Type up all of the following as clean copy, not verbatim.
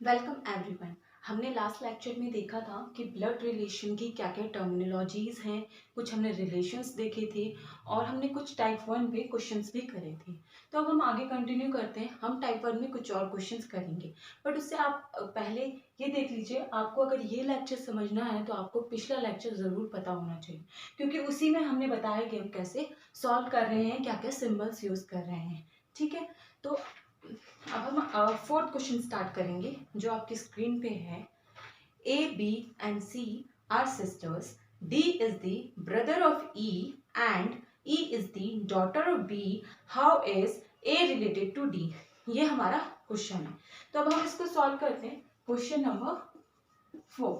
Welcome everyone. हमने last lecture में देखा था कि ब्लड रिलेशन की क्या क्या टर्मिनोलॉजीज हैं, कुछ हमने रिलेशंस देखे थे और हमने कुछ टाइप 1 पे क्वेश्चंस भी करे थे। तो अब हम आगे कंटिन्यू करते हैं। हम टाइप 1 में कुछ और क्वेश्चंस करेंगे, बट उससे आप पहले ये देख लीजिए, आपको अगर ये लेक्चर समझना है तो आपको पिछला लेक्चर ज़रूर पता होना चाहिए, क्योंकि उसी में हमने बताया कि हम कैसे सॉल्व कर रहे हैं, क्या क्या सिम्बल्स यूज़ कर रहे हैं। ठीक है, तो अब हम फोर्थ क्वेश्चन स्टार्ट करेंगे जो आपकी स्क्रीन पे है। A B and C are sisters, D is the brother of E and E is the daughter of B, how is A related to D. ये हमारा क्वेश्चन है। तो अब हम इसको सॉल्व करते हैं। Question number 4।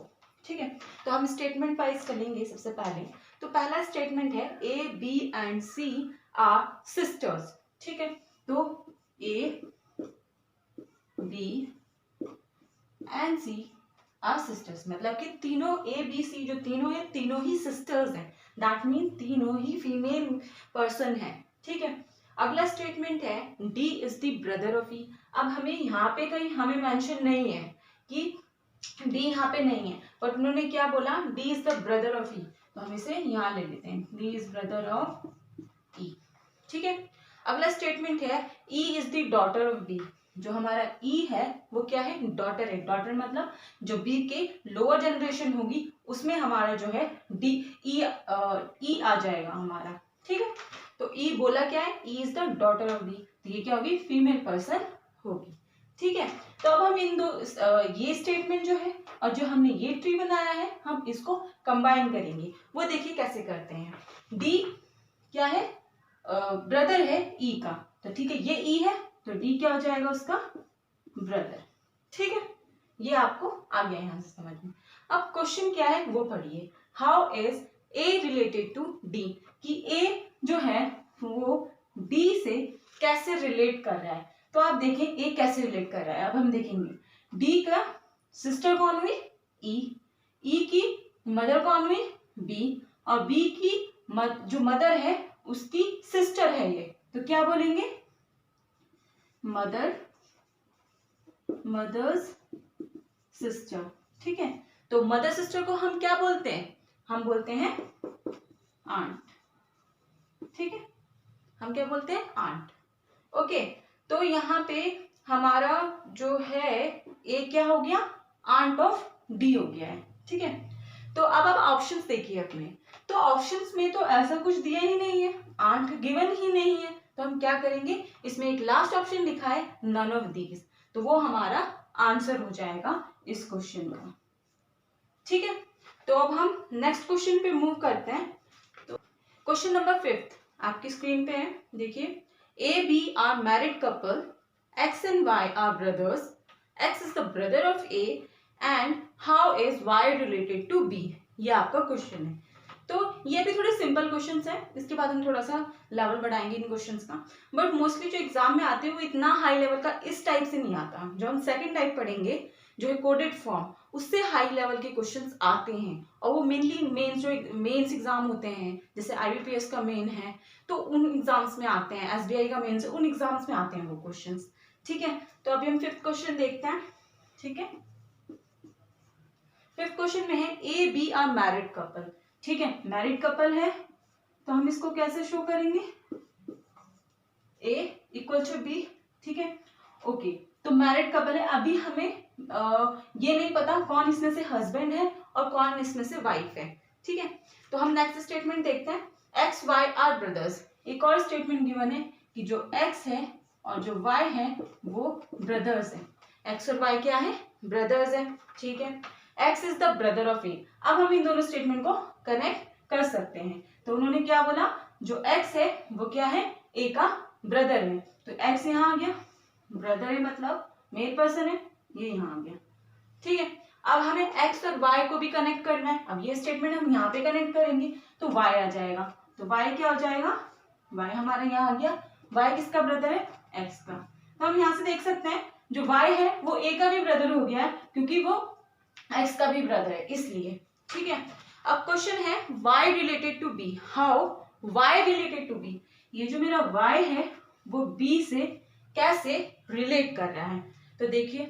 ठीक है, तो हम स्टेटमेंट वाइज चलेंगे। सबसे पहले तो पहला स्टेटमेंट है A B and C are sisters. ठीक है, तो A B and C are sisters, मतलब कि तीनों ए बी सी जो तीनों है, तीनों ही सिस्टर्स हैं। दैट मीन तीनों ही फीमेल पर्सन है। ठीक है, अगला स्टेटमेंट है D is the brother of E. अब हमें यहाँ पे कहीं हमें मेंशन नहीं है कि डी यहाँ पे नहीं है, बट उन्होंने क्या बोला, D is the brother of E, तो हम इसे यहाँ ले लेते हैं, D is brother of E. ठीक है, अगला स्टेटमेंट है E is the daughter of B. जो हमारा ई है वो क्या है, डॉटर है। डॉटर मतलब जो बी के लोअर जनरेशन होगी उसमें हमारा जो है डी ई आ जाएगा हमारा। ठीक है, तो ई बोला क्या है, E is the daughter of B, तो ये क्या होगी, फीमेल पर्सन होगी। ठीक है, तो अब हम इन दो ये स्टेटमेंट जो है और जो हमने ये ट्री बनाया है, हम इसको कंबाइन करेंगे। वो देखिए कैसे करते हैं। डी क्या है, ब्रदर है ई का, तो ठीक है, ये ई है तो डी क्या हो जाएगा, उसका ब्रदर। ठीक है, ये आपको आ गया यहां से समझ में। अब क्वेश्चन क्या है वो पढ़िए। How is A related to D, कि ए जो है वो डी से कैसे रिलेट कर रहा है। तो आप देखें ए कैसे रिलेट कर रहा है। अब हम देखेंगे डी का सिस्टर कौन हुई, ई की मदर कौन हुई, बी, और बी की जो मदर है उसकी सिस्टर है ये, तो क्या बोलेंगे, मदर्स सिस्टर। ठीक है, तो मदर सिस्टर को हम क्या बोलते हैं, हम बोलते हैं आंट। ठीक है, हम क्या बोलते हैं, आंट। ओके, तो यहाँ पे हमारा जो है ए क्या हो गया, आंट ऑफ डी हो गया है। ठीक है, तो अब आप ऑप्शंस देखिए अपने, तो ऑप्शंस में तो ऐसा कुछ दिया ही नहीं है, आंट गिवन ही नहीं है, तो हम क्या करेंगे, इसमें एक लास्ट ऑप्शन लिखा है नन ऑफ दीज, तो वो हमारा आंसर हो जाएगा इस क्वेश्चन का। ठीक है, तो अब हम नेक्स्ट क्वेश्चन पे मूव करते हैं। तो क्वेश्चन नंबर 5 आपकी स्क्रीन पे है, देखिए। A B are married couple, X and Y are brothers, X is the brother of A and how is Y related to B. ये आपका क्वेश्चन है। तो ये भी थोड़े सिंपल क्वेश्चंस हैं, इसके बाद हम थोड़ा सा लेवल बढ़ाएंगे इन क्वेश्चंस का, बट मोस्टली जो एग्जाम में आते हैं वो इतना हाई लेवल का इस टाइप से नहीं आता। जो हम सेकंड टाइप पढ़ेंगे जो है कोडेड फॉर्म, उससे हाई लेवल के क्वेश्चंस आते हैं, और वो मेनली मेंस जो मेंस एग्जाम होते हैं, जैसे आईबीपीएस का मेन है तो उन एग्जाम्स में आते हैं, एसबीआई का मेन है उन एग्जाम्स में आते हैं वो क्वेश्चंस। ठीक है, तो अभी हम 5th क्वेश्चन देखते हैं। ठीक है, 5th क्वेश्चन में है A B are married couple. ठीक है, मैरिड कपल है तो हम इसको कैसे शो करेंगे, ए इक्वल टू बी। ठीक है, ओके, तो मैरिड कपल है। अभी हमें ये नहीं पता कौन इसमें से हस्बैंड है और कौन इसमें से वाइफ है। ठीक है, तो हम नेक्स्ट स्टेटमेंट देखते हैं। एक्स वाई आर ब्रदर्स, एक और स्टेटमेंट गिवन है कि जो एक्स है और जो वाई है वो ब्रदर्स है। एक्स और वाई क्या है, ब्रदर्स है। ठीक है, X is the brother of A. अब हम इन दोनों स्टेटमेंट को कनेक्ट कर सकते हैं। तो उन्होंने क्या बोला, जो एक्स है वो क्या है, ए का ब्रदर है, तो एक्स यहाँ आ गया, ब्रदर है मतलब मेल पर्सन है, ये यहाँ आ गया। ठीक है, अब हमें एक्स और वाई को भी कनेक्ट करना है। अब ये स्टेटमेंट हम यहाँ पे कनेक्ट करेंगे तो वाई आ जाएगा, तो वाई क्या हो जाएगा, वाई हमारा यहाँ आ गया। वाई किसका ब्रदर है, एक्स का। तो हम यहाँ से देख सकते हैं जो वाई है वो ए का भी ब्रदर हो गया है, क्योंकि वो एक्स का भी ब्रदर है इसलिए। ठीक है, अब क्वेश्चन है Y related to B, how Y related to B. ये जो मेरा वाई है वो बी से कैसे रिलेट कर रहा है। तो देखिए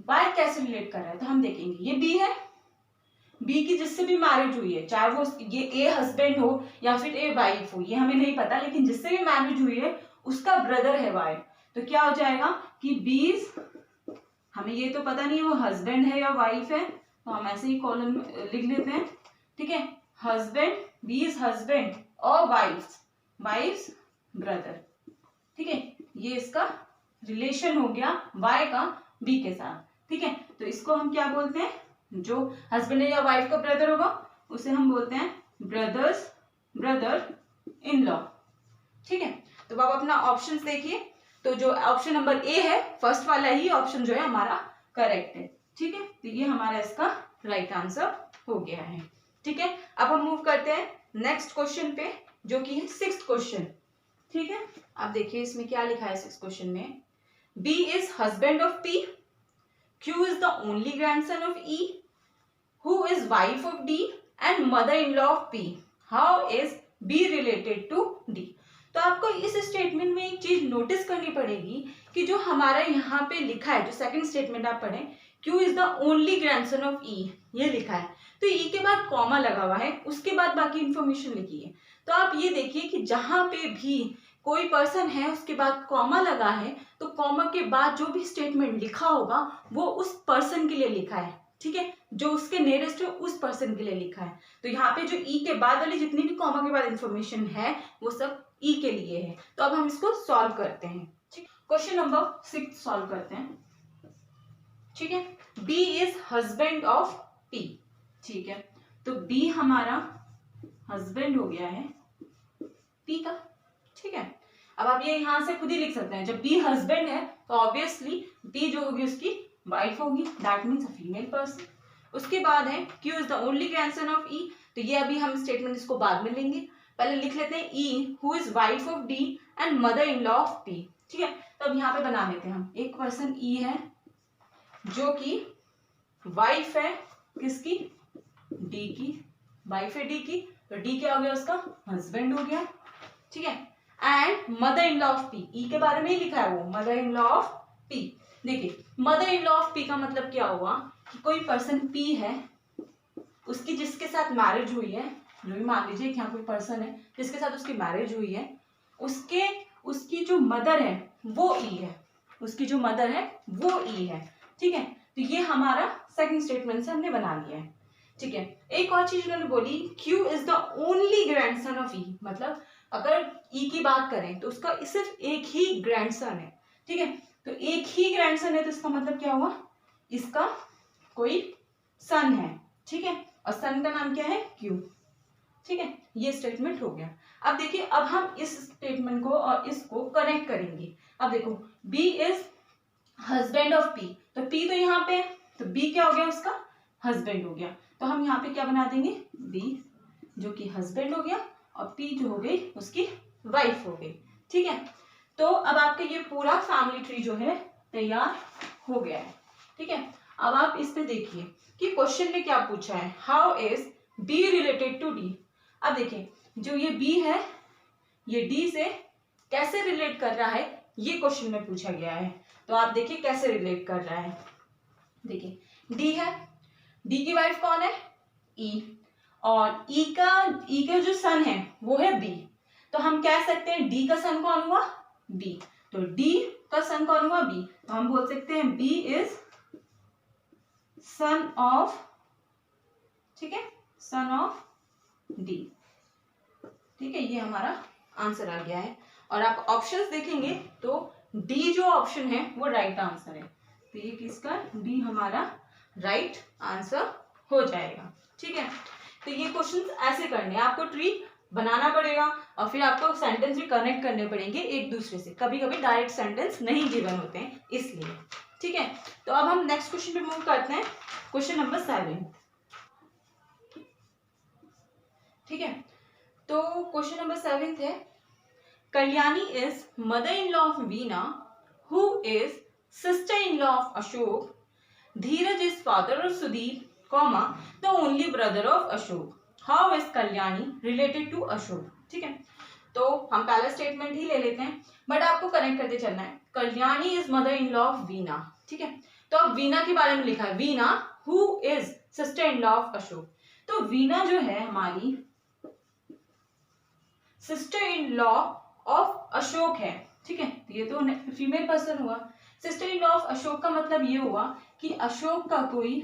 वाई कैसे रिलेट कर रहा है, तो हम देखेंगे ये बी है, बी की जिससे भी मैरिज हुई है, चाहे वो ये ए हस्बैंड हो या फिर ए वाइफ हो, ये हमें नहीं पता, लेकिन जिससे भी मैरिज हुई है उसका ब्रदर है वाई। तो क्या हो जाएगा कि बीज, हमें ये तो पता नहीं है वो हस्बैंड है या वाइफ है, तो हम ऐसे ही कॉलम लिख लेते हैं, ठीक है। हस्बैंड, बीज हस्बैंड और वाइफ्स ब्रदर, ठीक है। ये इसका रिलेशन हो गया वाई का बी के साथ, ठीक है। तो इसको हम क्या बोलते हैं, जो हस्बैंड या वाइफ का ब्रदर होगा उसे हम बोलते हैं ब्रदर इन लॉ, ठीक है। तो आप अपना ऑप्शंस देखिए, तो जो ऑप्शन नंबर ए है फर्स्ट वाला ही ऑप्शन जो है हमारा करेक्ट है, ठीक है। तो ये हमारा इसका राइट आंसर हो गया है, ठीक है। अब हम मूव करते हैं नेक्स्ट क्वेश्चन पे, जो कि है 6th क्वेश्चन, ठीक है। आप देखिए इसमें क्या लिखा है 6th क्वेश्चन में, B is husband of P, Q is the only grandson of E, who is wife of D and mother in law of P, how is B related to D. तो आपको इस statement में एक चीज notice करनी पड़ेगी कि जो हमारा यहाँ पे लिखा है, जो सेकंड स्टेटमेंट आप पढ़ें, Q is the only grandson of E, ये लिखा है, तो ई के बाद कॉमा लगा हुआ है, उसके बाद बाकी इंफॉर्मेशन लिखी है। तो आप ये देखिए कि जहां पे भी कोई पर्सन है उसके बाद कॉमा लगा है, तो कॉमा के बाद जो भी स्टेटमेंट लिखा होगा वो उस पर्सन के लिए लिखा है, ठीक है, जो उसके नियरेस्ट है उस पर्सन के लिए लिखा है। तो यहाँ पे जो ई के बाद वाली जितनी भी कॉमा के बाद इंफॉर्मेशन है वो सब ई के लिए है। तो अब हम इसको सॉल्व करते हैं, ठीक। क्वेश्चन नंबर 6 सॉल्व करते हैं, ठीक है। B is husband of P, ठीक है। तो बी हमारा हस्बैंड हो गया है पी का, ठीक है। अब आप ये यहां से खुद ही लिख सकते हैं, जब बी हस्बैंड है तो ऑब्वियसली बी जो होगी उसकी वाइफ होगी, that means a female person. उसके बाद है Q is the only grandson of E, तो ये अभी हम स्टेटमेंट इसको बाद में लेंगे, पहले लिख लेते हैं ई who is wife of D and mother in law of P, ठीक है। तो अब यहाँ पे बना लेते हैं हम, एक पर्सन ई है जो कि वाइफ है किसकी, डी की, वाइफ है डी की, तो डी क्या हो गया उसका हस्बैंड हो गया, ठीक है। And mother in law of P, E के बारे में ही लिखा है वो, mother in law of P. देखिए mother in law of P का मतलब क्या हुआ कि कोई पर्सन पी है, उसकी जिसके साथ मैरिज हुई है, जो भी मान लीजिए कि यहाँ कोई पर्सन है जिसके साथ उसकी मैरिज हुई है, उसकी जो मदर है वो ई है, उसकी जो मदर है वो ई है, ठीक है। तो ये हमारा सेकंड स्टेटमेंट से हमने बना लिया है, ठीक है। एक और चीज उन्होंने बोली, Q is the only grandson of E, मतलब अगर ई की बात करें तो उसका सिर्फ एक ही ग्रैंडसन है, ठीक है। तो एक ही ग्रैंडसन है तो इसका मतलब क्या हुआ, इसका कोई सन है, ठीक है, और सन का नाम क्या है क्यू, ठीक है। ये स्टेटमेंट हो गया। अब देखिए अब हम इस स्टेटमेंट को और इसको कनेक्ट करेंगे। अब देखो B is husband of P, तो पी तो यहाँ पे है, तो बी क्या हो गया उसका हस्बैंड हो गया, तो हम यहाँ पे क्या बना देंगे, बी जो कि हस्बैंड हो गया और पी जो हो गई उसकी वाइफ हो गई, ठीक है। तो अब आपका ये पूरा फैमिली ट्री जो है तैयार हो गया है, ठीक है। अब आप इस पे देखिए कि क्वेश्चन में क्या पूछा है, how is B related to D. अब देखिए जो ये बी है ये डी से कैसे रिलेट कर रहा है, ये क्वेश्चन में पूछा गया है। तो आप देखिए कैसे रिलेट कर रहा है, देखिए डी है, डी की वाइफ कौन है ई, और ई का जो सन है वो है बी, तो हम कह सकते हैं डी का सन कौन हुआ बी, तो डी का सन कौन हुआ बी, तो हम बोल सकते हैं बी इज सन ऑफ, ठीक है, सन ऑफ डी, ठीक है। ये हमारा आंसर आ गया है। और आप ऑप्शंस देखेंगे तो डी जो ऑप्शन है वो राइट आंसर है, तो ये किसका डी हमारा राइट आंसर हो जाएगा, ठीक है। तो ये क्वेश्चंस ऐसे करने हैं, आपको ट्री बनाना पड़ेगा और फिर आपको सेंटेंस भी कनेक्ट करने पड़ेंगे एक दूसरे से, कभी कभी डायरेक्ट सेंटेंस नहीं गिवन होते हैं इसलिए, ठीक है। तो अब हम नेक्स्ट क्वेश्चन पे मूव करते हैं, क्वेश्चन नंबर 7, ठीक है। तो क्वेश्चन नंबर 7 है, Kalyani is mother in law of Veena who is sister in law of Ashok, Dheeraj is father of Sudeep comma the only brother of Ashok, how is Kalyani related to Ashok, ठीक है। तो हम पहला स्टेटमेंट ही ले लेते हैं बट आपको कनेक्ट करते चलना है, Kalyani is mother in law of Veena, ठीक है। तो अब वीना के बारे में लिखा है, Veena who is sister in law of Ashok. तो वीना जो है हमारी sister in law of Ashok है, ठीक है। तो ये तो फीमेल पर्सन हुआ। Sister in law of Ashok का मतलब ये हुआ कि अशोक का कोई,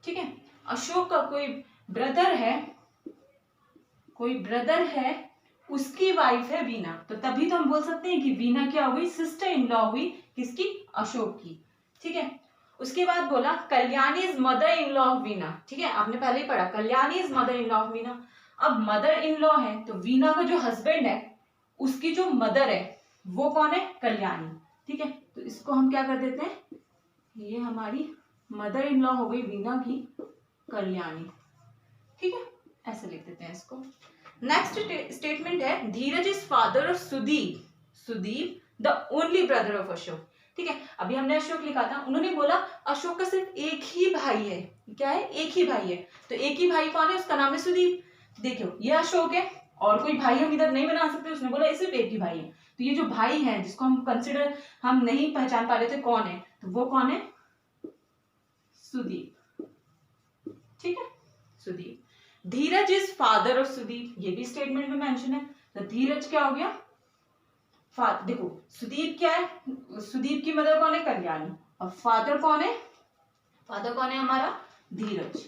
ठीक है, अशोक का कोई ब्रदर है, कोई ब्रदर है, उसकी वाइफ है वीना। तो तभी तो हम बोल सकते हैं कि वीना क्या हुई, सिस्टर इन लॉ हुई, किसकी, अशोक की, ठीक है। उसके बाद बोला Kalyani is mother in law of Veena, ठीक है, आपने पहले ही पढ़ा Kalyani is mother in law of Veena. अब मदर इन लॉ है तो वीना का जो हस्बैंड है उसकी जो मदर है वो कौन है, कल्याणी, ठीक है। तो इसको हम क्या कर देते हैं, ये हमारी मदर इन लॉ हो गई वीना की, कल्याणी, ठीक है, ऐसे लिख देते हैं इसको। नेक्स्ट स्टेटमेंट है Dheeraj is father of Sudeep, Sudeep the only brother of Ashok, ठीक है। अभी हमने अशोक लिखा था, उन्होंने बोला अशोक का सिर्फ एक ही भाई है, क्या है, एक ही भाई है। तो एक ही भाई कौन है, उसका नाम है सुदीप। देखो ये अशोक है और कोई भाई हम इधर नहीं बना सकते, उसने बोला सिर्फ एक ही भाई है। तो ये जो भाई है जिसको हम नहीं पहचान पा रहे थे कौन है, तो वो कौन है, सुदीप, ठीक है, सुदीप। धीरज इज फादर ऑफ सुदीप, ये भी स्टेटमेंट में मेंशन है। तो धीरज क्या हो गया, देखो सुदीप क्या है, सुदीप की मदर कौन है, कल्याणी, और फादर कौन है, फादर कौन है हमारा, धीरज,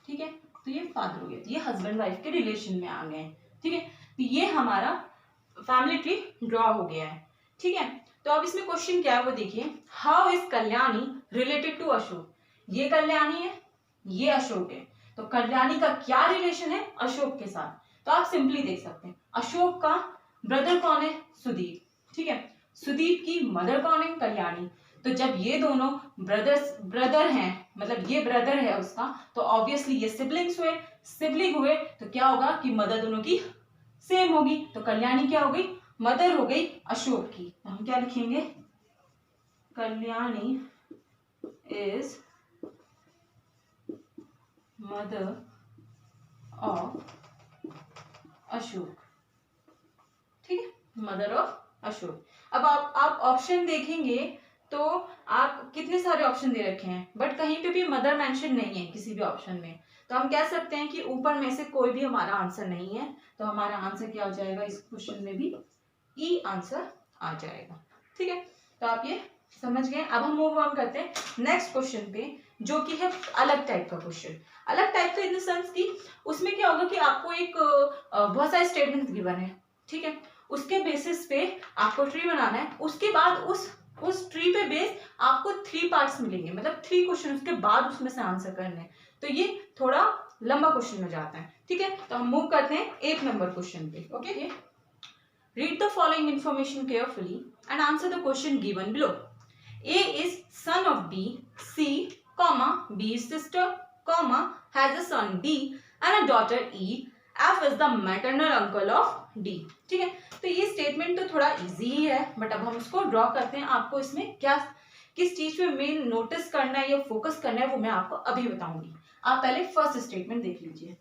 ठीक है। तो ये फादर हो गया, तो ये हस्बैंड वाइफ के रिलेशन में आ गए, ठीक है। तो ये हमारा फैमिली ट्री ड्रॉ हो गया है, ठीक है। तो अब इसमें क्वेश्चन क्या है वो देखिए, how is Kalyani related to Ashok. ये कल्याणी है, ये अशोक है, तो कल्याणी का क्या रिलेशन है अशोक के साथ। तो आप सिंपली देख सकते हैं अशोक का ब्रदर कौन है, सुदीप, ठीक है। सुदीप की मदर कौन है, कल्याणी। तो जब ये दोनों ब्रदर हैं, मतलब ये ब्रदर है उसका, तो ऑब्वियसली ये सिबलिंग्स हुए, सिबलिंग हुए तो क्या होगा कि मदर दोनों की सेम होगी। तो कल्याणी क्या हो गई, मदर हो गई अशोक की। तो हम क्या लिखेंगे, Kalyani is mother of Ashok, ठीक है, मदर ऑफ अशोक। अब आप ऑप्शन देखेंगे तो आप कितने सारे ऑप्शन दे रखे हैं, बट कहीं पे भी मदर मेंशन नहीं है किसी भी ऑप्शन में। तो हम कह सकते हैं कि ऊपर में से कोई भी हमारा आंसर नहीं है। तो हमारा आंसर क्या हो जाएगा, इस क्वेश्चन में भी ई आंसर आ जाएगा, ठीक है। तो आप ये समझ गए। अब हम मूव ऑन करते हैं नेक्स्ट क्वेश्चन पे, जो कि है अलग टाइप का क्वेश्चन। अलग टाइप का इन द सेंस की उसमें क्या होगा कि आपको एक बहुत सारे स्टेटमेंट गिवन है, ठीक है, उसके बेसिस पे आपको ट्री बनाना है। उसके बाद उस ट्री पे बेस आपको 3 पार्ट्स मिलेंगे, मतलब 3 क्वेश्चन उसके बाद उसमें से आंसर करने हैं। तो ये थोड़ा लंबा क्वेश्चन में जाता है, ठीक है। तो हम मूव करते हैं 1 नंबर क्वेश्चन पे, okay. Read the following information carefully and answer the question given below. A is son of B, C, comma, B is sister, comma, has a son D and a daughter E. F is the maternal uncle of D. ठीक है, तो ये statement तो थोड़ा easy ही है, but अब हम इसको ड्रॉ करते हैं। आपको इसमें क्या किस चीज पे मेन नोटिस करना है या फोकस करना है वो मैं आपको अभी बताऊंगी। आप पहले फर्स्ट स्टेटमेंट देख लीजिए,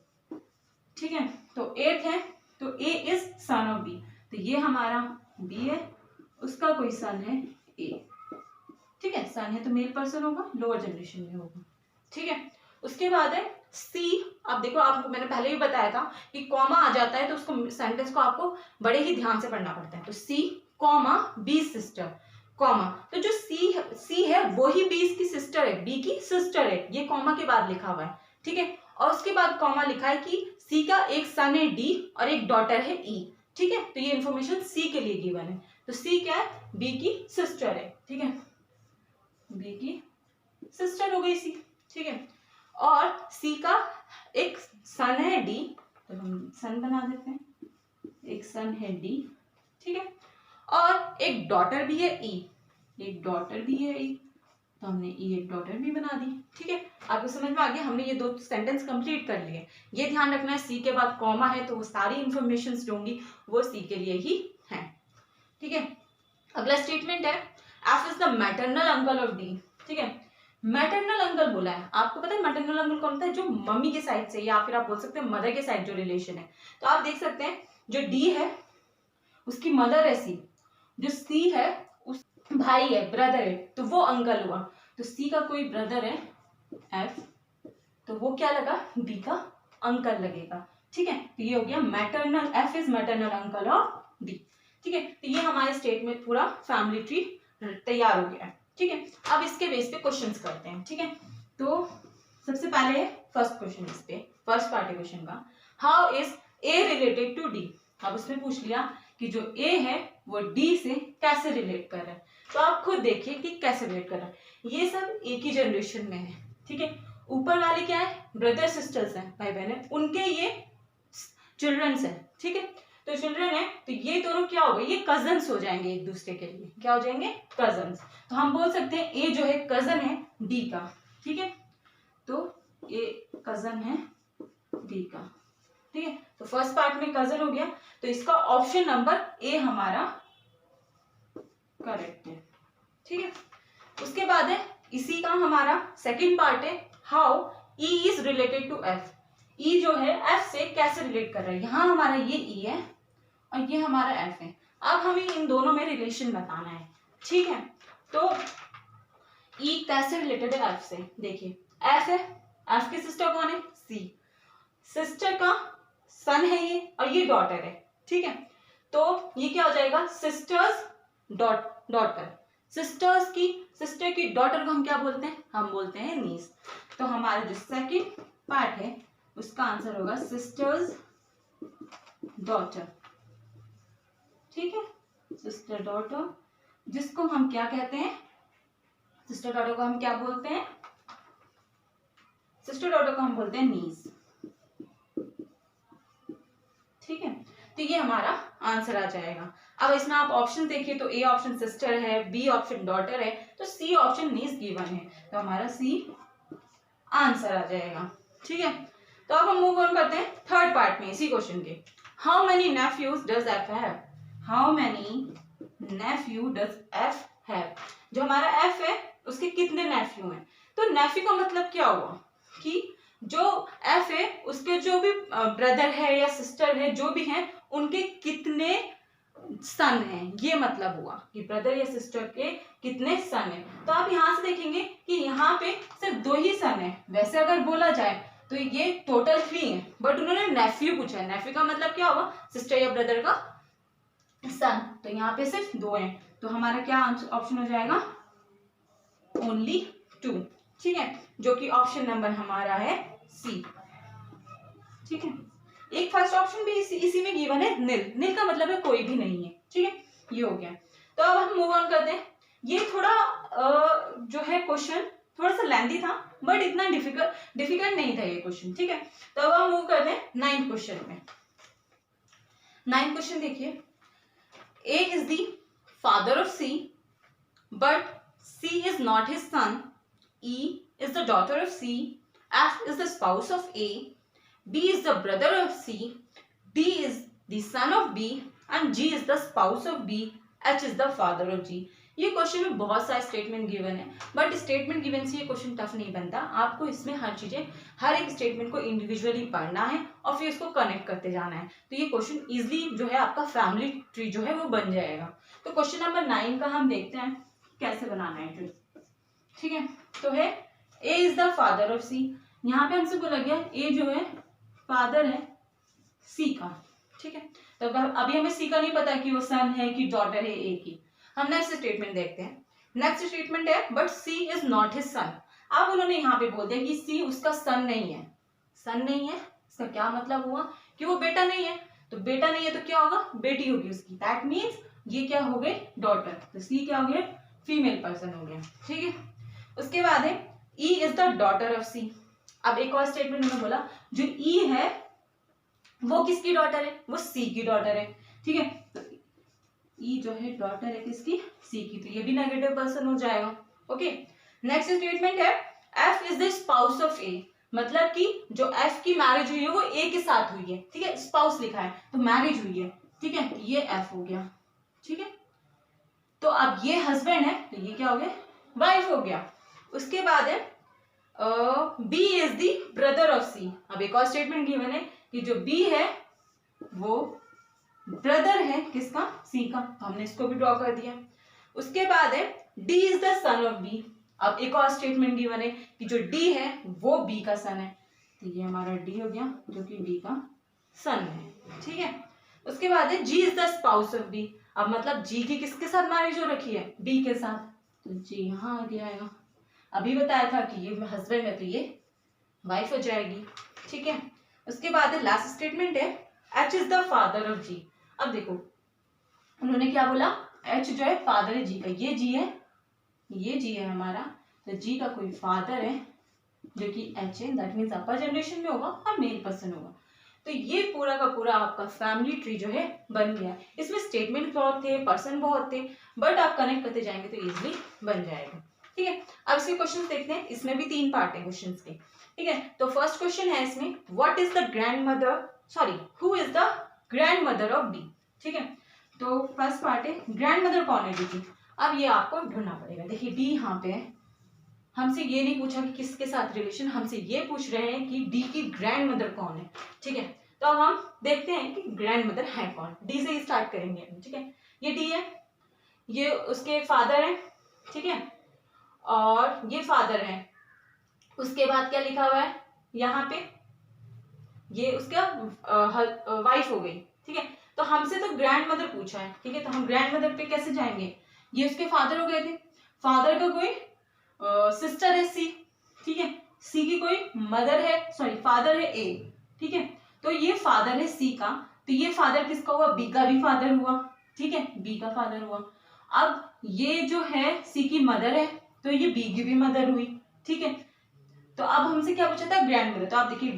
ठीक है। तो 8 है, तो A is son of B, तो ये हमारा B है, उसका कोई सन है A, ठीक है। सन है तो मेल पर्सन होगा, लोअर जनरेशन में होगा, ठीक है। उसके बाद है सी। अब देखो, आपको मैंने पहले भी बताया था कि कॉमा आ जाता है तो उसको सेंटेंस को आपको बड़े ही ध्यान से पढ़ना पड़ता है। तो C comma B sister comma, तो जो सी है वो ही बी की सिस्टर है, बी की सिस्टर है, ये कॉमा के बाद लिखा हुआ है, ठीक है। और उसके बाद कॉमा लिखा है कि सी का एक सन है डी और एक डॉटर है ई, ठीक है। तो ये इन्फॉर्मेशन सी के लिए गिवन है। तो सी क्या है, बी की सिस्टर है, ठीक है, बी की सिस्टर हो गई सी, ठीक है। और सी का एक सन है डी, तो हम सन बना देते हैं, एक सन है डी, ठीक है। और एक डॉटर भी है ई, एक डॉटर भी है ई, तो हमने ई एक डॉटर भी बना दी, ठीक है। आपको समझ में आ गया, हमने ये 2 सेंटेंस कंप्लीट कर लिए। ये ध्यान रखना है सी के बाद कॉमा है तो वो सारी इंफॉर्मेशन दूंगी वो सी के लिए ही है, ठीक है। अगला स्टेटमेंट है F is the maternal uncle of D, ठीक है। मैटरनल अंकल बोला है, आपको पता है मैटरनल अंकल कौन होता है, जो मम्मी के साइड से या फिर आप बोल सकते हैं मदर के साइड जो रिलेशन है। तो आप देख सकते हैं जो डी है उसकी मदर है सी, जो सी है उस भाई है, ब्रदर है, तो वो अंकल हुआ। तो सी का कोई ब्रदर है एफ, तो वो क्या लगा, डी का अंकल लगेगा। ठीक है, तो ये हो गया maternal, F is maternal uncle of D. ठीक है, तो ये हमारे स्टेट में पूरा फैमिली ट्री तैयार हो गया है। ठीक है, अब इसके बेस पे क्वेश्चंस करते हैं। ठीक है, तो सबसे पहले फर्स्ट क्वेश्चन, इस पे फर्स्ट पार्ट है क्वेश्चन का, how is A related to D. अब उसमें पूछ लिया कि जो ए है वो डी से कैसे रिलेट कर रहा है, तो आप खुद देखिए कि कैसे रिलेट कर रहा है। ये सब एक ही जनरेशन में है। ठीक है, ऊपर वाले क्या है, ब्रदर सिस्टर्स हैं, भाई बहन है, उनके ये चिल्ड्रंस है। ठीक है, तो चिल्ड्रन है, तो ये दोनों क्या हो गए, ये कजन्स हो जाएंगे एक दूसरे के लिए। क्या हो जाएंगे, कजन्स। तो हम बोल सकते हैं ए जो है कजन है डी का। ठीक है, तो ए कजन है डी का। ठीक है, तो फर्स्ट पार्ट में कजन हो गया, तो इसका ऑप्शन नंबर ए हमारा करेक्ट है। ठीक है, उसके बाद है इसी का हमारा सेकंड पार्ट है, how E is related to F. E जो है एफ से कैसे रिलेट कर रहा है। यहाँ हमारा ये ई है और ये हमारा एफ है। अब हमें इन दोनों में रिलेशन बताना है। ठीक है, तो ई कैसे रिलेटेड है एफ से, देखिए एफ है, एफ की सिस्टर कौन है, सी, सिस्टर का सन है ये, और ये डॉटर है। ठीक है, तो ये क्या हो जाएगा, सिस्टर्स डॉटर। सिस्टर की डॉटर को हम क्या बोलते हैं, हम बोलते हैं नीस। तो हमारा जो सेकंड पार्ट है उसका आंसर होगा सिस्टर्स डॉटर। ठीक है, सिस्टर डॉटर, जिसको हम क्या कहते हैं, सिस्टर डॉटर को हम क्या बोलते हैं, सिस्टर डॉटर को हम बोलते हैं नीस। ठीक है, तो ये हमारा आंसर आ जाएगा। अब इसमें आप ऑप्शन देखिए तो ए ऑप्शन सिस्टर है, बी ऑप्शन डॉटर है, तो सी ऑप्शन नीस गिवन है, तो हमारा सी आंसर आ जाएगा। ठीक है, तो अब हम मूव ऑन करते हैं थर्ड पार्ट में इसी क्वेश्चन के, how many nephews does F have. How many nephew does F have, जो हमारा एफ है उसके कितने नेफ्यू हैं। तो नेफ्यू का मतलब क्या हुआ कि जो एफ है उसके जो भी ब्रदर है या सिस्टर है जो भी हैं उनके कितने सन हैं, ये मतलब हुआ कि ब्रदर या सिस्टर के कितने सन हैं। तो आप यहाँ से देखेंगे कि यहाँ पे सिर्फ 2 ही सन है। वैसे अगर बोला जाए तो ये टोटल 3 है, बट उन्होंने नेफ्यू पूछा है। नेफ्यू का मतलब क्या हुआ, सिस्टर या ब्रदर का सन, तो यहाँ पे सिर्फ 2 हैं, तो हमारा क्या ऑप्शन हो जाएगा, ओनली 2। ठीक है, जो कि ऑप्शन नंबर हमारा है सी। ठीक है, एक फर्स्ट ऑप्शन भी इसी में गिवन है, नील। नील का मतलब है कोई भी नहीं है। ठीक है, ये हो गया। तो अब हम मूव ऑन करते हैं। ये थोड़ा जो है क्वेश्चन थोड़ा सा लेंथी था, बट इतना डिफिकल्ट नहीं था ये क्वेश्चन। ठीक है, तो अब हम मूव करते हैं 9th क्वेश्चन में। 9th क्वेश्चन देखिए, A is the father of C but C is not his son, E is the daughter of C, F is the spouse of A, B is the brother of C, D is the son of B, and G is the spouse of B, H is the father of G। ये question में बहुत सारे statement given है, but statement given से ये question tough नहीं बनता। आपको इसमें हर एक स्टेटमेंट को इंडिविजुअली पढ़ना है और फिर इसको कनेक्ट करते जाना है, तो ये क्वेश्चन इजिली जो है आपका फैमिली ट्री जो है वो बन जाएगा। तो क्वेश्चन नंबर 9 का हम देखते हैं कैसे बनाना है। ठीक है, तो है ए इज द फादर ऑफ सी। यहाँ पे हमसे बोला गया ए जो है फादर है सी का। ठीक है, तो अभी हमें सी का नहीं पता कि वो सन है कि डॉटर है ए की। हम नेक्स्ट स्टेटमेंट देखते हैं। नेक्स्ट स्टेटमेंट है but C is not his son. अब उन्होंने यहाँ पे बोल दिया कि सी उसका सन नहीं है। सन नहीं है, इसका क्या मतलब हुआ कि वो बेटा नहीं है। तो बेटा नहीं है तो क्या होगा, बेटी होगी उसकी। दैट मीन्स ये क्या हो गए, डॉटर। तो सी क्या हो गया, फीमेल पर्सन हो गया। ठीक है, उसके बाद है E is the daughter of C। अब एक और स्टेटमेंट में बोला जो E है वो किसकी डॉटर है, वो C की डॉटर है। ठीक है, तो E जो है डॉटर है किसकी, C की, तो ये भी नेगेटिव पर्सन हो जाएगा। ओके, नेक्स्ट स्टेटमेंट है F is the spouse of A। मतलब कि जो F की मैरिज हुई है वो A के साथ हुई है। ठीक है, स्पाउस लिखा है तो मैरिज हुई है। ठीक है, ये F हो गया। ठीक है, तो अब ये हस्बैंड है तो ये क्या हो गया, वाइफ हो गया। उसके बाद है B is the brother of C। अब एक और स्टेटमेंट गिवन है कि जो B है वो ब्रदर है किसका, सी का, तो हमने इसको भी ड्रॉ कर दिया। उसके बाद है D is the son of B. अब एक और स्टेटमेंट गिवन है कि जो डी है वो बी का सन है, तो ये हमारा डी हो गया जो कि बी का सन है, ठीक है। उसके बाद है G is the spouse of B. अब मतलब जी की किसके साथ मैरिज हो रखी है, बी के साथ, तो जी यहाँ आ गया आएगा। अभी बताया था कि ये हस्बैंड है तो ये वाइफ हो जाएगी, ठीक है। उसके बाद है लास्ट स्टेटमेंट है H is the father of G. अब देखो उन्होंने क्या बोला, एच जो है फादर है जी का, ये जी है, ये जी है हमारा, तो जी का कोई फादर है जो कि एच है, दैट मीन्स अपर जनरेशन में होगा और मेल पर्सन होगा। तो ये पूरा का पूरा आपका फैमिली ट्री जो है बन गया। इसमें स्टेटमेंट बहुत थे, पर्सन बहुत थे, बट आप कनेक्ट करते जाएंगे तो इजिली बन जाएगा, ठीक है। अब इसके क्वेश्चन देखते हैं, इसमें भी 3 पार्ट है क्वेश्चन के, ठीक है। तो फर्स्ट क्वेश्चन है इसमें what is the grand mother, sorry who is the grand mother of D, ठीक है। तो फर्स्ट पार्ट है ग्रैंड मदर कौन है डी की। अब ये आपको ढूंढना पड़ेगा। देखिए डी यहाँ पे है, हमसे ये नहीं पूछा कि किसके साथ रिलेशन, हमसे ये पूछ रहे हैं कि डी की ग्रैंड मदर कौन है, ठीक है। तो अब हम देखते हैं कि ग्रैंड मदर है कौन। डी से ही स्टार्ट करेंगे, ठीक है। ये डी है, ये उसके फादर है, ठीक है, और ये फादर है। उसके बाद क्या लिखा हुआ है यहाँ पे, ये उसका वाइफ हो गई, ठीक है। तो हमसे तो ग्रैंड मदर पूछा है, ठीक है, तो हम ग्रैंड मदर पे कैसे जाएंगे, ये उसके फादर हो गए थे, फादर का कोई सिस्टर है सी, ठीक है, सी की कोई मदर है, सॉरी फादर है ए, ठीक है। तो ये फादर है सी का, तो ये फादर किसका हुआ, बी का भी फादर हुआ, ठीक है, बी का फादर हुआ। अब ये जो है सी की मदर है, तो ये बी की भी मदर हुई, ठीक है। तो अब हमसे क्या पूछा था, ग्रैंड मदर। तो आप देखिए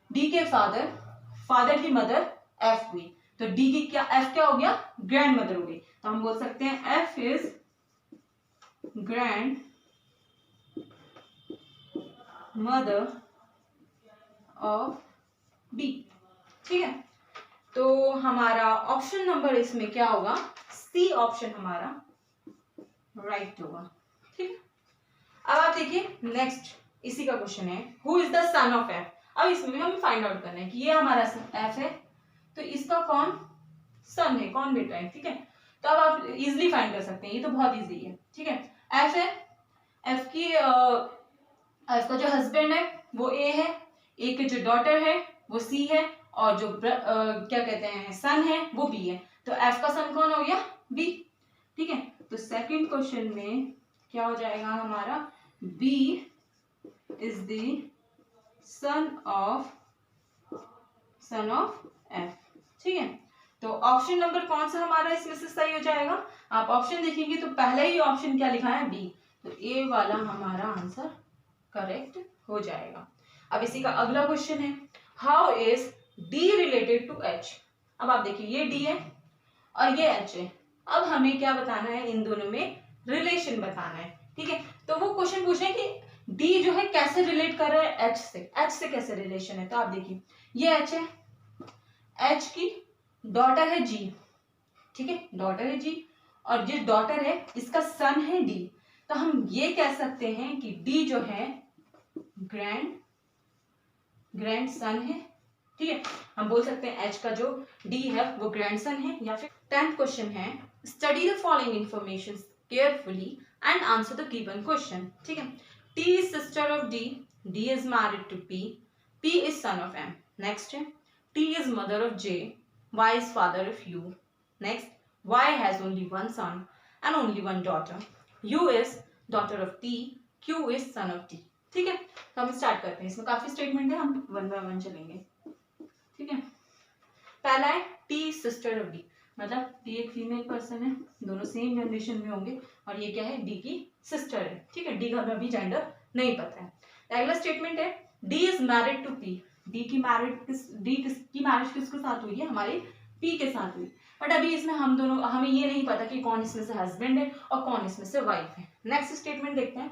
डी के फादर की मदर एफ हुई, तो डी की क्या, एफ क्या हो गया, ग्रैंड मदर हो गई। तो हम बोल सकते हैं F is grandmother of B, ठीक है। तो हमारा ऑप्शन नंबर इसमें क्या होगा, सी ऑप्शन हमारा राइट होगा, ठीक है। अब आप देखिए नेक्स्ट इसी का क्वेश्चन है who is the son of F. अब इसमें भी हमें फाइंड आउट करना है कि ये हमारा एफ है, तो इसका कौन सन है, कौन बेटा है, ठीक है। तो अब आप इजिली फाइंड कर सकते हैं, ये तो बहुत इजी है, ठीक है। एफ है, एफ की एफ का जो हस्बैंड है वो ए है, ए की जो डॉटर है वो सी है, और जो क्या कहते हैं सन है वो बी है। तो एफ का सन कौन हो गया, बी, ठीक है। तो सेकंड क्वेश्चन में क्या हो जाएगा हमारा, B is the son of F, ठीक है। तो ऑप्शन नंबर कौन सा हमारा इसमें से सही हो जाएगा, आप ऑप्शन देखेंगे तो पहले ही ऑप्शन क्या लिखा है, बी, तो ए वाला हमारा आंसर करेक्ट हो जाएगा। अब इसी का अगला क्वेश्चन है how is D related to H. अब आप देखिए ये डी है और ये एच है, अब हमें क्या बताना है, इन दोनों में रिलेशन बताना है, ठीक है। तो वो क्वेश्चन पूछ रहे हैं कि डी जो है कैसे रिलेट कर रहा है एच से कैसे रिलेशन है। तो आप देखिए ये एच है, एच की डॉटर है जी, ठीक है, डॉटर है जी, और ये डॉटर है इसका सन है डी। तो हम ये कह सकते हैं कि डी जो है ग्रैंड सन है, ठीक है। हम बोल सकते हैं एच का जो डी है वो ग्रैंड सन है। या फिर 10th क्वेश्चन है study the following information carefully and answer the given question, ठीक है। T is sister of D, D is married to P, P is son of M. Next है T is mother of J, Y is father of U. Next, Y has only one son and only one daughter. U is daughter of T. Q is son of T. ठीक है, तो हम start करते हैं। इसमें काफी statement है, हम वन बाय वन चलेंगे, ठीक है। पहला है T सिस्टर ऑफ D, मतलब T एक फीमेल पर्सन है, दोनों सेम जनरेशन में होंगे, और ये क्या है, D की सिस्टर है, ठीक है। D का अभी जेंडर नहीं पता है। अगला स्टेटमेंट है D is married to P, D की मैरिज किसके साथ हुई है, हमारे पी के साथ हुई। बट अभी इसमें हमें ये नहीं पता कि कौन इसमें से हस्बैंड है और कौन इसमें से वाइफ है। नेक्स्ट स्टेटमेंट देखते हैं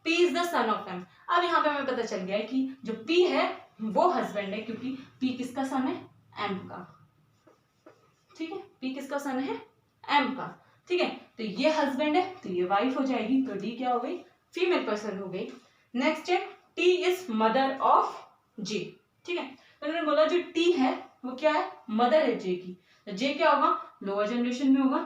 P is the son of M. अब यहाँ पे हमें पता चल गया है कि जो पी है वो हस्बैंड है, क्योंकि पी किसका सन है, एम का, ठीक है, पी किसका सन है, एम का, ठीक है। तो ये हस्बैंड है तो ये वाइफ हो जाएगी, तो डी क्या हो गई, फीमेल पर्सन हो गई। नेक्स्ट है टी इज मदर ऑफ जे, ठीक है। तो उन्होंने बोला जो टी है वो क्या है, मदर है जे की, तो जे क्या होगा, लोअर जनरेशन में होगा,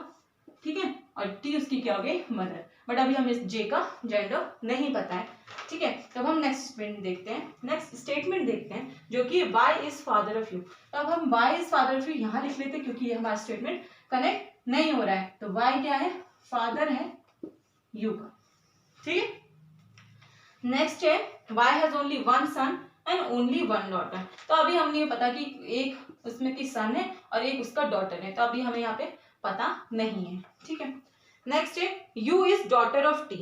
ठीक है, और टी उसकी क्या हो गई, मदर। बट अभी हमें जे का जेंडर नहीं पता है, ठीक है। तब हम नेक्स्ट स्टेटमेंट देखते हैं, नेक्स्ट स्टेटमेंट देखते हैं जो कि Y is father of U. तो अब हम Y is father of U यहाँ लिख लेते हैं क्योंकि ये हमारा स्टेटमेंट कनेक्ट नहीं हो रहा है। तो वाई क्या है, फादर है यू का, ठीक है। नेक्स्ट है Y has only one son and only one daughter. तो अभी हमने ये पता कि एक उसमें की सन है और एक उसका डॉटर है, तो अभी हमें यहाँ पे पता नहीं है, ठीक है। नेक्स्ट है you is daughter of T.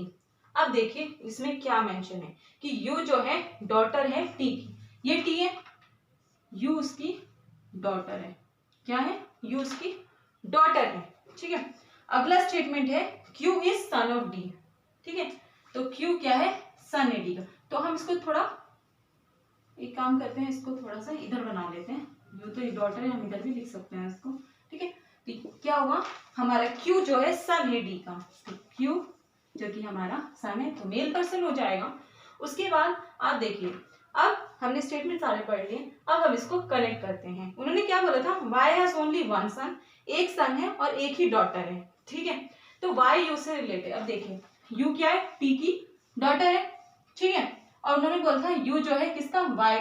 अब देखिए इसमें क्या मेंशन है कि यू जो है डॉटर है टी की, ये टी है, यू उसकी डॉटर है, क्या है, यू उसकी डॉटर है, ठीक है। अगला स्टेटमेंट है Q is son of D, ठीक है। तो क्यू क्या है, सन है डी का। तो हम इसको थोड़ा एक काम करते हैं, इसको थोड़ा सा इधर बना लेते हैं, यू तो डॉटर है, हम इधर भी लिख सकते हैं इसको, ठीक है। तो क्या होगा, हमारा क्यू जो है सन है डी का, तो क्यू जो कि हमारा सन है तो मेल पर्सन हो जाएगा। उसके बाद आप देखिए, अब हमने स्टेटमेंट सारे पढ़ लिए, अब हम इसको कनेक्ट करते हैं। उन्होंने क्या बोला था, वाई हैज ओनली वन सन, एक सन है और एक ही डॉटर है, ठीक है। तो वाई यू से रिलेटेड, अब देखिए यू क्या है, टी की डॉटर है, ठीक है। और उन्होंने बोला था यू जो है किसका, वाई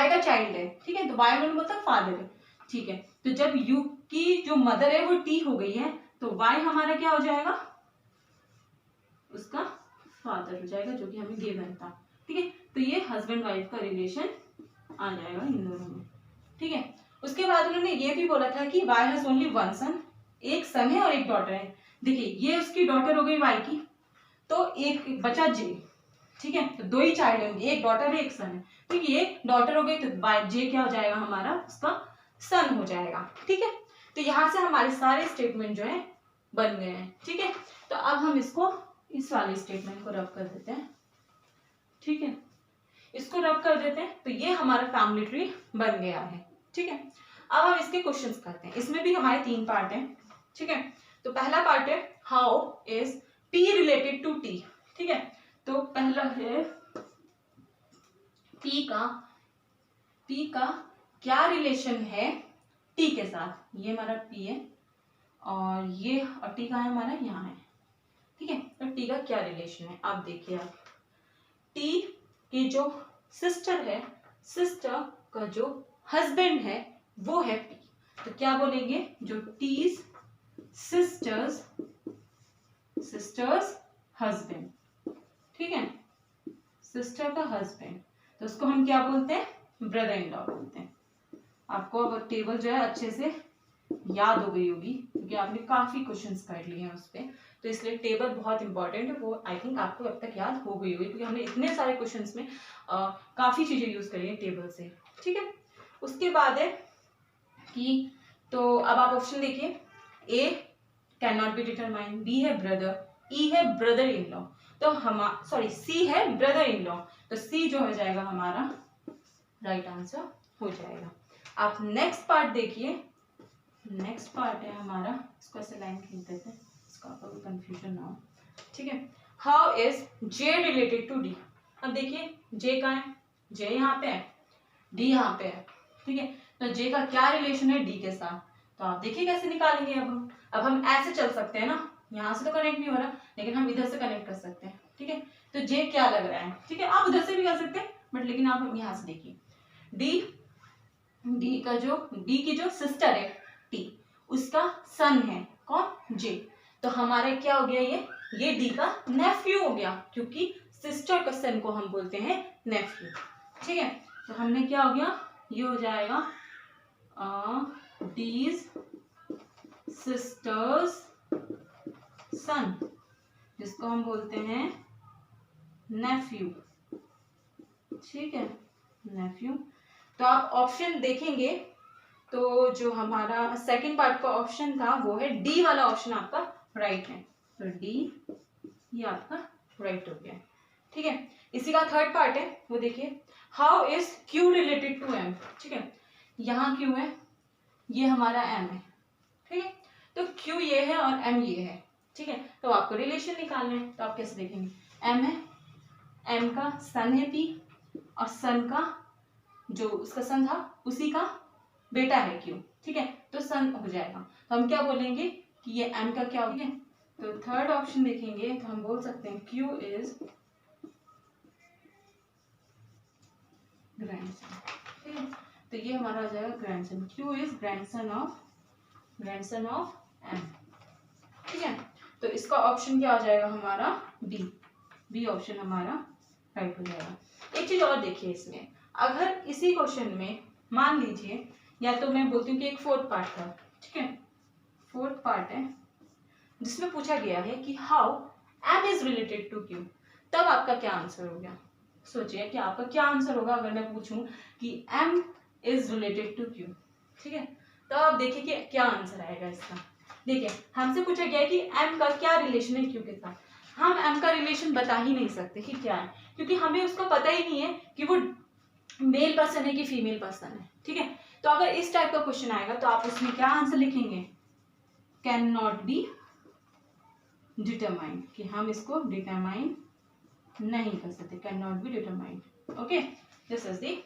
का चाइल्ड है, ठीक है। तो वाई उन्होंने बोला था फादर है, ठीक है। तो जब यू की जो मदर है वो टी हो गई है, तो वाई हमारा क्या हो जाएगा, उसका फादर हो जाएगा, जो कि हमें गिवन था, ठीक है। तो ये हस्बैंड वाइफ का रिलेशन आ जाएगा इन दोनों में, ठीक है। उसके बाद उन्होंने ये भी बोला था कि वाई हैज ओनली वन सन, एक सन है और एक डॉटर है। देखिए ये उसकी डॉटर हो गई वाई की, तो एक बचा जे, ठीक है। तो दो ही चाइल्ड होंगे, एक डॉटर है एक सन है, तो ये डॉटर हो गई, तो जे क्या हो जाएगा हमारा, उसका सन हो जाएगा, ठीक है। तो यहां से हमारे सारे स्टेटमेंट जो है बन गए हैं, ठीक है। तो अब हम इसको इस वाले स्टेटमेंट को रब कर देते हैं, ठीक है, इसको रब कर देते हैं। तो ये हमारा फैमिली ट्री बन गया है, ठीक है। अब हम इसके क्वेश्चंस करते हैं, इसमें भी हमारे 3 पार्ट हैं, ठीक है। तो पहला पार्ट है how is P related to T, ठीक है। तो पहला है पी का क्या रिलेशन है टी के साथ, ये हमारा पी है और ये, और टी कहाँ है हमारा, यहाँ है, ठीक है। तो टी का क्या रिलेशन है, आप देखिए, आप टी की जो सिस्टर है, सिस्टर का जो हस्बैंड है वो है पी। तो क्या बोलेंगे, जो टीज सिस्टर्स हस्बैंड, ठीक है, सिस्टर का हस्बैंड, तो उसको हम क्या बोलते हैं, ब्रदर इन लॉ बोलते हैं। आपको अब टेबल जो है अच्छे से याद हो गई होगी क्योंकि आपने काफी क्वेश्चंस कर लिए हैं उस पर, तो इसलिए टेबल बहुत इंपॉर्टेंट है, वो आई थिंक आपको अब तक याद हो गई होगी क्योंकि हमने इतने सारे क्वेश्चंस में काफी चीजें यूज करी है टेबल से, ठीक है। उसके बाद है कि, तो अब आप ऑप्शन देखिए, A can not be determine, B है ब्रदर, ई है ब्रदर इन लॉ, तो सी है ब्रदर इन लॉ, तो सी जो हो जाएगा हमारा राइट आंसर हो जाएगा। आप नेक्स्ट पार्ट देखिए, नेक्स्ट पार्ट है हमारा, इसको ऐसे लाइन खींच देते हैं, इसका कोई कंफ्यूजन ना हो, ठीक है। How is J related to D. अब देखिए जे कहाँ है, जे यहाँ पे है, डी यहाँ पे है, ठीक है। तो जे का क्या रिलेशन है डी के साथ, तो आप देखिए कैसे निकालेंगे। अब हम ऐसे चल सकते हैं ना, यहाँ से तो कनेक्ट नहीं हो रहा लेकिन हम इधर से कनेक्ट कर सकते हैं, ठीक है। तो जे क्या लग रहा है, ठीक है, आप उधर से भी कर सकते हैं बट लेकिन आप यहाँ से देखिए, डी की जो सिस्टर है टी, उसका सन है कौन, जे, तो हमारा क्या हो गया, ये डी का नेफ्यू हो गया क्योंकि सिस्टर का सन को हम बोलते हैं नेफ्यू, ठीक है। तो हमने क्या हो गया, ये हो जाएगा डीज सिस्टर्स सन, जिसको हम बोलते हैं नेफ्यू, ठीक है, नेफ्यू। तो आप ऑप्शन देखेंगे तो जो हमारा सेकंड पार्ट का ऑप्शन था वो है डी वाला ऑप्शन आपका राइट है, तो डी ये आपका राइट हो गया, ठीक है। इसी का थर्ड पार्ट है वो देखिए, how is Q related to M, ठीक है, यहाँ क्यू है, ये हमारा एम है, ठीक है। तो क्यू ये है और एम ये है, ठीक है। तो आपको रिलेशन निकालना है, तो आप कैसे देखेंगे, एम है, एम का सन है पी, और सन का जो उसका सन था उसी का बेटा है क्यू, ठीक है, तो सन हो जाएगा। तो हम क्या बोलेंगे कि ये एम का क्या हो गया। तो थर्ड ऑप्शन देखेंगे तो हम बोल सकते हैं क्यू इज ग्रैंडसन, ठीक है, तो ये हमारा आ जाएगा grandson, Q is grandson of M, ठीक है। तो इसका ऑप्शन क्या आ जाएगा हमारा बी ऑप्शन हमारा राइट हो जाएगा। एक चीज और देखिए इसमें, अगर इसी क्वेश्चन में मान लीजिए, या तो मैं बोलती हूँ कि एक फोर्थ पार्ट था, ठीक है, फोर्थ पार्ट है जिसमें पूछा गया है कि how M is related to Q, तब आपका क्या आंसर हो गया। सोचिए कि आपका क्या आंसर होगा अगर मैं पूछूं कि M is related to Q, ठीक है, तो आप देखिए कि क्या आंसर आएगा इसका। देखिए हमसे पूछा गया है कि एम का क्या रिलेशन है क्यू के साथ, हम एम का रिलेशन बता ही नहीं सकते कि क्या है, क्योंकि हमें उसका पता ही नहीं है कि वो मेल पर्सन है कि फीमेल पर्सन है, ठीक है। तो अगर इस टाइप का क्वेश्चन आएगा तो आप उसमें क्या आंसर लिखेंगे, कैन नॉट बी डिटरमाइंड, कि हम इसको डिटरमाइन नहीं कर सकते, can not be determined. Okay, this is the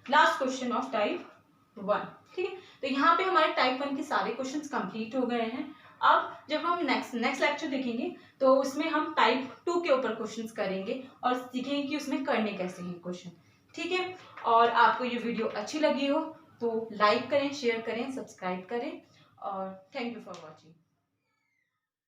last question of type 1, ठीक है। तो यहाँ पे हमारे टाइप 1 के सारे क्वेश्चंस कंप्लीट हो गए हैं। अब जब हम नेक्स्ट लेक्चर देखेंगे तो उसमें हम टाइप 2 के ऊपर क्वेश्चंस करेंगे और सीखेंगे कि उसमें करने कैसे हैं क्वेश्चन, ठीक है। और आपको ये वीडियो अच्छी लगी हो तो लाइक करें, शेयर करें, सब्सक्राइब करें, और थैंक यू फॉर वॉचिंग।